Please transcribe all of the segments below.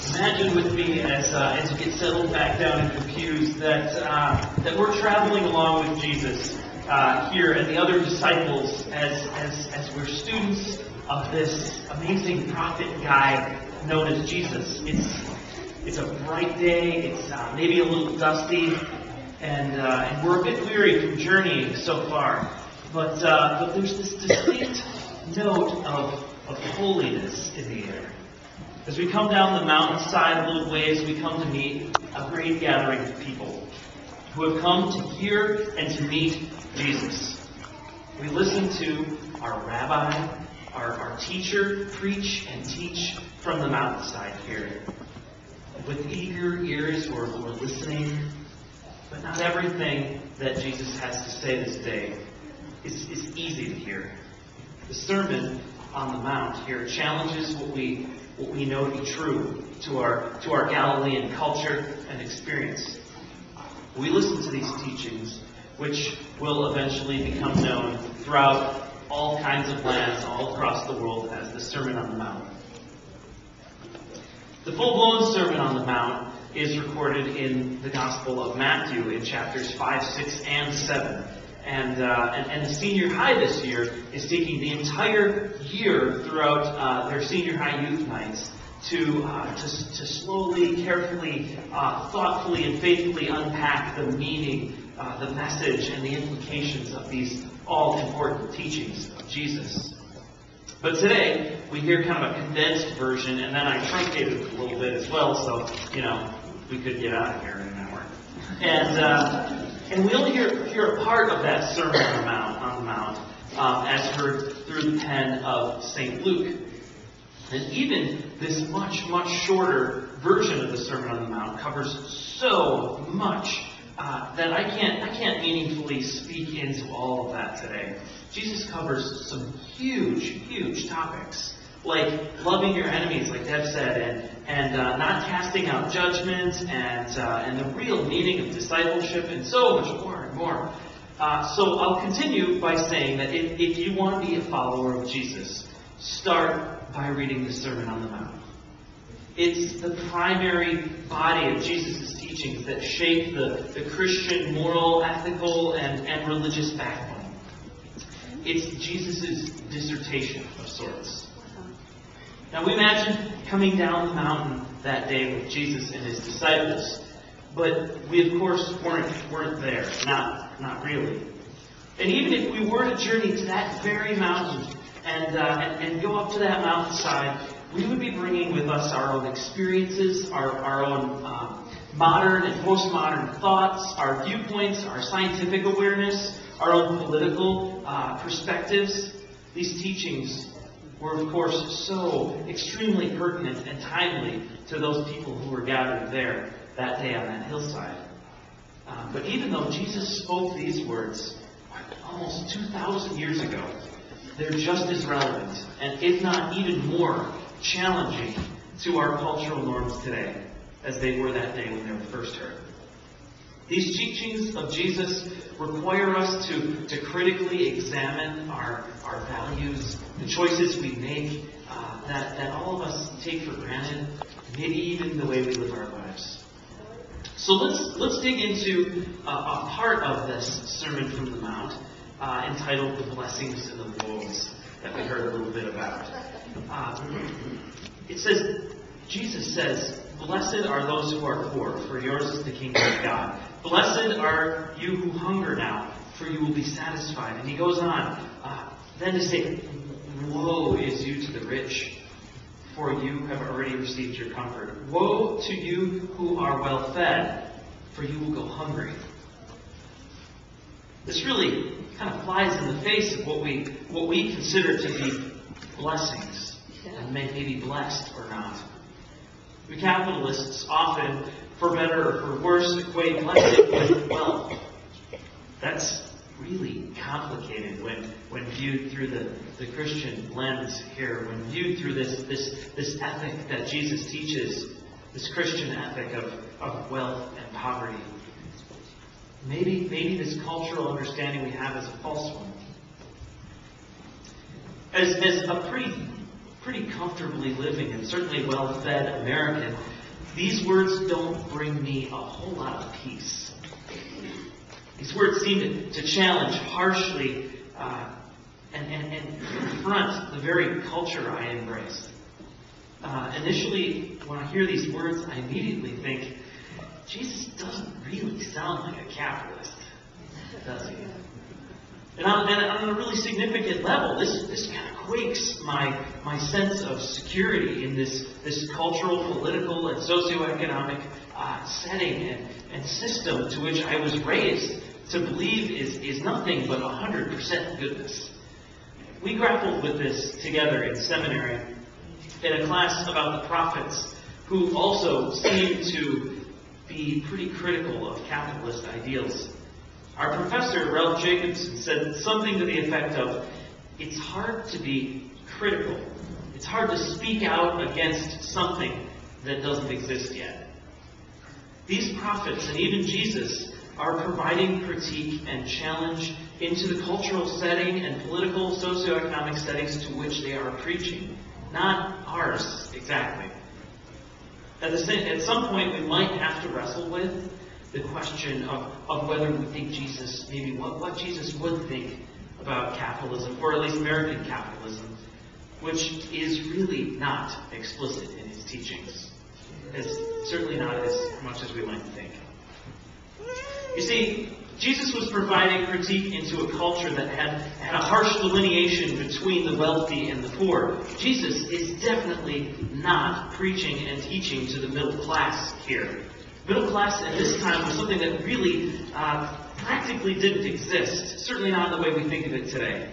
Imagine with me as you get settled back down in your pews that we're traveling along with Jesus here and the other disciples as we're students of this amazing prophet guy known as Jesus. It's a bright day. It's maybe a little dusty, and we're a bit weary from journeying so far. But there's this distinct note of holiness in the air. As we come down the mountainside a little ways, we come to meet a great gathering of people who have come to hear and to meet Jesus. We listen to our rabbi, our teacher, preach and teach from the mountainside here. With eager ears, we're listening, but not everything that Jesus has to say this day is easy to hear. The Sermon on the Mount here challenges what we know to be true to our Galilean culture and experience. We listen to these teachings, which will eventually become known throughout all kinds of lands all across the world as the Sermon on the Mount. The full-blown Sermon on the Mount is recorded in the Gospel of Matthew in chapters 5, 6, and 7. And the senior high this year is taking the entire year throughout their senior high youth nights to slowly, carefully, thoughtfully, and faithfully unpack the meaning, the message, and the implications of these all-important teachings of Jesus. But today, we hear kind of a condensed version, and then I truncated it a little bit as well, so, we could get out of here in an hour. And we only hear a part of that Sermon on the Mount as heard through the pen of St. Luke. And even this much, much shorter version of the Sermon on the Mount covers so much that I can't meaningfully speak into all of that today. Jesus covers some huge, huge topics, like loving your enemies, like Deb said, and not casting out judgment, and the real meaning of discipleship, and so much more and more. So I'll continue by saying that if you want to be a follower of Jesus, start by reading the Sermon on the Mount. It's the primary body of Jesus' teachings that shape the Christian moral, ethical, and religious backbone. It's Jesus' dissertation of sorts. Now we imagine coming down the mountain that day with Jesus and his disciples, but we of course weren't there, not really. And even if we were to journey to that very mountain and go up to that mountainside, we would be bringing with us our own experiences, our own modern and postmodern thoughts, our viewpoints, our scientific awareness, our own political perspectives. These teachings were, of course, so extremely pertinent and timely to those people who were gathered there that day on that hillside. But even though Jesus spoke these words almost 2,000 years ago, they're just as relevant, and if not even more challenging to our cultural norms today as they were that day when they were first heard. These teachings of Jesus require us to critically examine our values, the choices we make, that all of us take for granted, maybe even the way we live our lives. So let's dig into a part of this Sermon from the Mount entitled "The Blessings and the Woes" that we heard a little bit about. It says, Jesus says, "Blessed are those who are poor, for yours is the kingdom of God. Blessed are you who hunger now, for you will be satisfied." And he goes on then to say, "Woe is you to the rich, for you have already received your comfort. Woe to you who are well fed, for you will go hungry." This really kind of flies in the face of what we consider to be blessings, and may be blessed or not. We capitalists often, for better or for worse, equate blessing with wealth. That's really complicated when viewed through the Christian lens here, when viewed through this ethic that Jesus teaches, this Christian ethic of wealth and poverty. Maybe this cultural understanding we have is a false one. As a pretty comfortably living and certainly well-fed American, these words don't bring me a whole lot of peace. These words seem to challenge harshly and confront the very culture I embrace. Initially, when I hear these words, I immediately think, Jesus doesn't really sound like a capitalist, does he? And on a really significant level, this kind of quakes my sense of security in this cultural, political, and socioeconomic setting and system to which I was raised to believe is nothing but 100% goodness. We grappled with this together in seminary in a class about the prophets, who also seemed to be pretty critical of capitalist ideals. Our professor, Ralph Jacobson, said something to the effect of, it's hard to be critical. It's hard to speak out against something that doesn't exist yet. These prophets, and even Jesus, are providing critique and challenge into the cultural setting and political, socioeconomic settings to which they are preaching. Not ours, exactly. At some point, we might have to wrestle with the question of whether we think Jesus, maybe what Jesus would think about capitalism, or at least American capitalism, which is really not explicit in his teachings. It's certainly not as much as we might think. You see, Jesus was providing critique into a culture that had a harsh delineation between the wealthy and the poor. Jesus is definitely not preaching and teaching to the middle class here. Middle class at this time was something that really practically didn't exist, certainly not in the way we think of it today.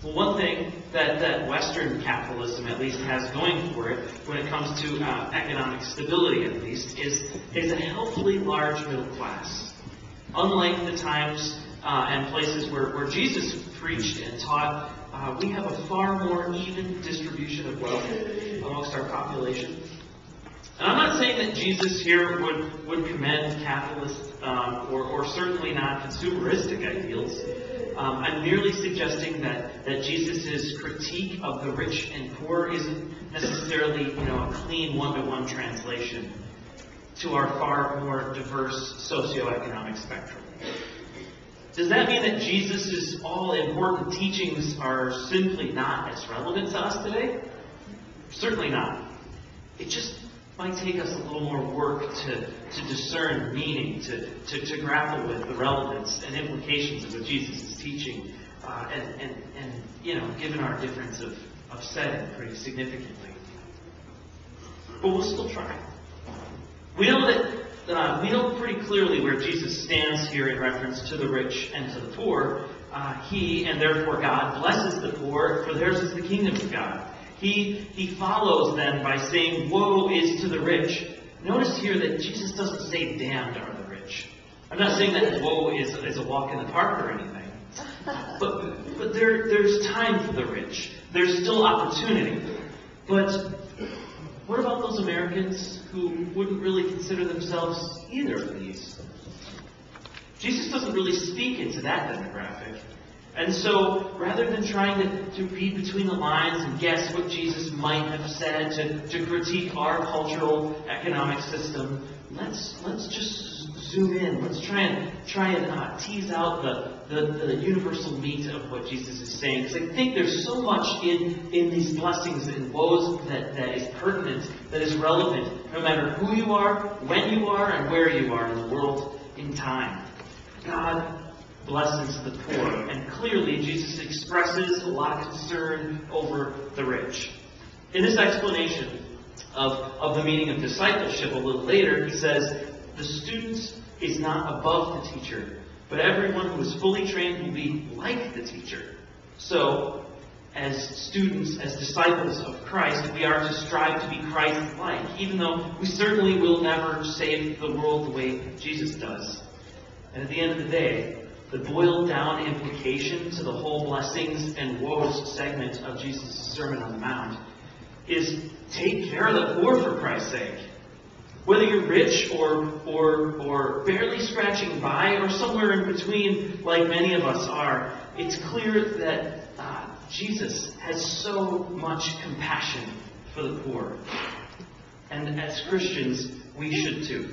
Well, one thing that Western capitalism at least has going for it when it comes to economic stability at least is a healthily large middle class. Unlike the times and places where Jesus preached and taught, we have a far more even distribution of wealth amongst our population. And I'm not saying that Jesus here would commend capitalist or certainly not consumeristic ideals. I'm merely suggesting that Jesus' critique of the rich and poor isn't necessarily a clean one-to-one translation to our far more diverse socioeconomic spectrum. Does that mean that Jesus' all-important teachings are simply not as relevant to us today? Certainly not. It just might take us a little more work to discern meaning, to grapple with the relevance and implications of what Jesus is teaching, and given our difference of setting pretty significantly. But we'll still try. We know that we know pretty clearly where Jesus stands here in reference to the rich and to the poor. He, and therefore God, blesses the poor, for theirs is the kingdom of God. He follows then by saying, woe is to the rich. Notice here that Jesus doesn't say damned are the rich. I'm not saying that woe is a walk in the park or anything. But there's time for the rich. There's still opportunity. But what about those Americans who wouldn't really consider themselves either of these? Jesus doesn't really speak into that demographic. And so, rather than trying to read between the lines and guess what Jesus might have said to critique our cultural economic system, let's just zoom in. Let's try and tease out the universal meat of what Jesus is saying. Because I think there's so much in these blessings and woes that is pertinent, that is relevant, no matter who you are, when you are, and where you are in the world in time. God blesses the poor. And clearly, Jesus expresses a lot of concern over the rich. In this explanation of the meaning of discipleship a little later, he says, the student is not above the teacher, but everyone who is fully trained will be like the teacher. So, as students, as disciples of Christ, we are to strive to be Christ-like, even though we certainly will never save the world the way Jesus does. And at the end of the day, the boiled-down implication to the whole blessings and woes segment of Jesus' Sermon on the Mount is take care of the poor for Christ's sake. Whether you're rich or barely scratching by or somewhere in between like many of us are, it's clear that Jesus has so much compassion for the poor. And And as Christians, we should too.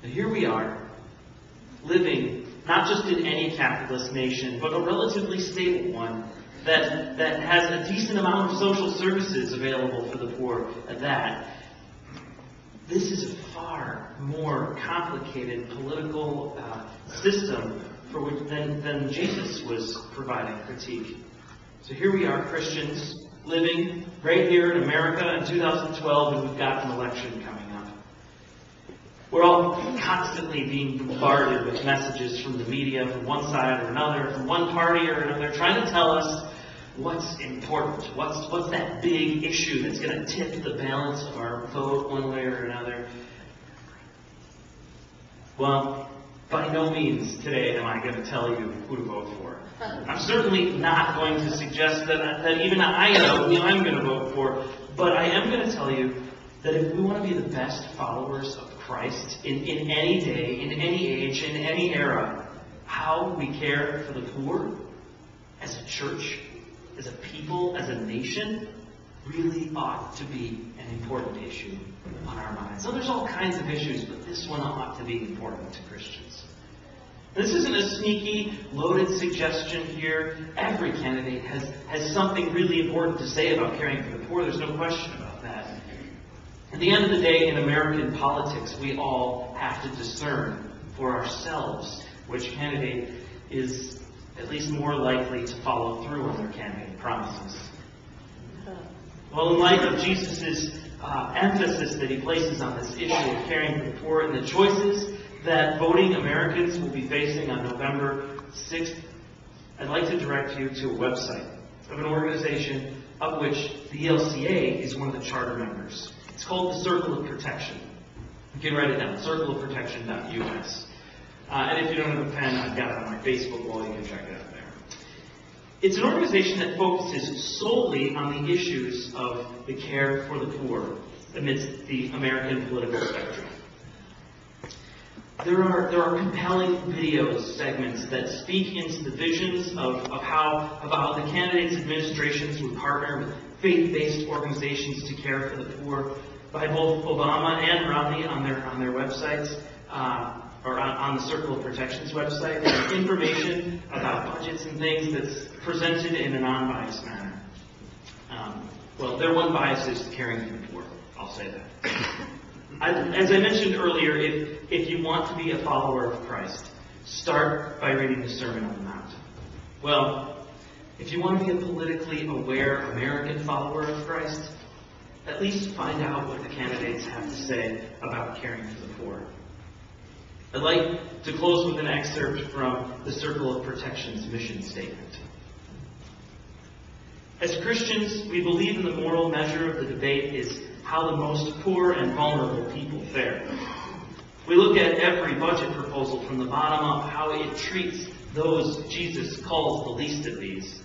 Now here we are, living not just in any capitalist nation, but a relatively stable one that has a decent amount of social services available for the poor at that. This is a far more complicated political system for which than Jesus was providing critique. So here we are, Christians, living right here in America in 2012, and we've got an election coming up. We're all constantly being bombarded with messages from the media, from one side or another, from one party or another, trying to tell us what's important, what's that big issue that's going to tip the balance of our vote one way or another. Well, by no means today am I going to tell you who to vote for. I'm certainly not going to suggest that even I know who I'm going to vote for, but I am going to tell you that if we want to be the best followers of Christ in any day, in any age, in any era, how we care for the poor as a church, as a people, as a nation, really ought to be an important issue on our minds. So there's all kinds of issues, but this one ought to be important to Christians. This isn't a sneaky, loaded suggestion here. Every candidate has something really important to say about caring for the poor. There's no question about that. At the end of the day, in American politics, we all have to discern for ourselves which candidate is at least more likely to follow through on their campaign promises. Well, in light of Jesus' emphasis that he places on this issue of caring for the poor and the choices that voting Americans will be facing on November 6th, I'd like to direct you to a website of an organization of which the ELCA is one of the charter members. It's called the Circle of Protection. You can write it down, circleofprotection.us. And if you don't have a pen, I've got it on my Facebook wall. You can check it out there. It's an organization that focuses solely on the issues of the care for the poor amidst the American political spectrum. There are compelling video segments that speak into the visions of how the candidates' administrations would partner with faith-based organizations to care for the poor by both Obama and Romney on their websites. Or on the Circle of Protection's website. There's information about budgets and things that's presented in a non-biased manner. Well, their one bias is caring for the poor. I'll say that. As I mentioned earlier, if you want to be a follower of Christ, start by reading the Sermon on the Mount. Well, if you want to be a politically aware American follower of Christ, at least find out what the candidates have to say about caring for the poor. I'd like to close with an excerpt from the Circle of Protection's mission statement. As Christians, we believe in the moral measure of the debate is how the most poor and vulnerable people fare. We look at every budget proposal from the bottom up, how it treats those Jesus calls the least of these.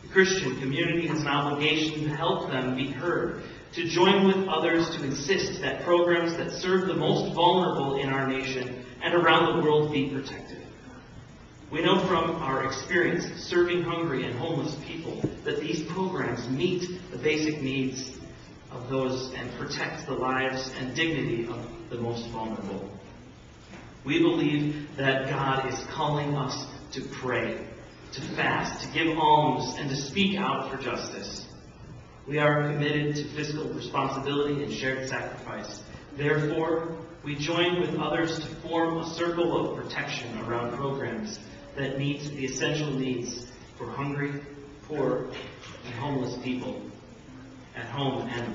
The Christian community has an obligation to help them be heard, to join with others to insist that programs that serve the most vulnerable in our nation and around the world be protected. We know from our experience serving hungry and homeless people that these programs meet the basic needs of those and protect the lives and dignity of the most vulnerable. We believe that God is calling us to pray, to fast, to give alms, and to speak out for justice. We are committed to fiscal responsibility and shared sacrifice. Therefore, we join with others to form a circle of protection around programs that meet the essential needs for hungry, poor, and homeless people at home and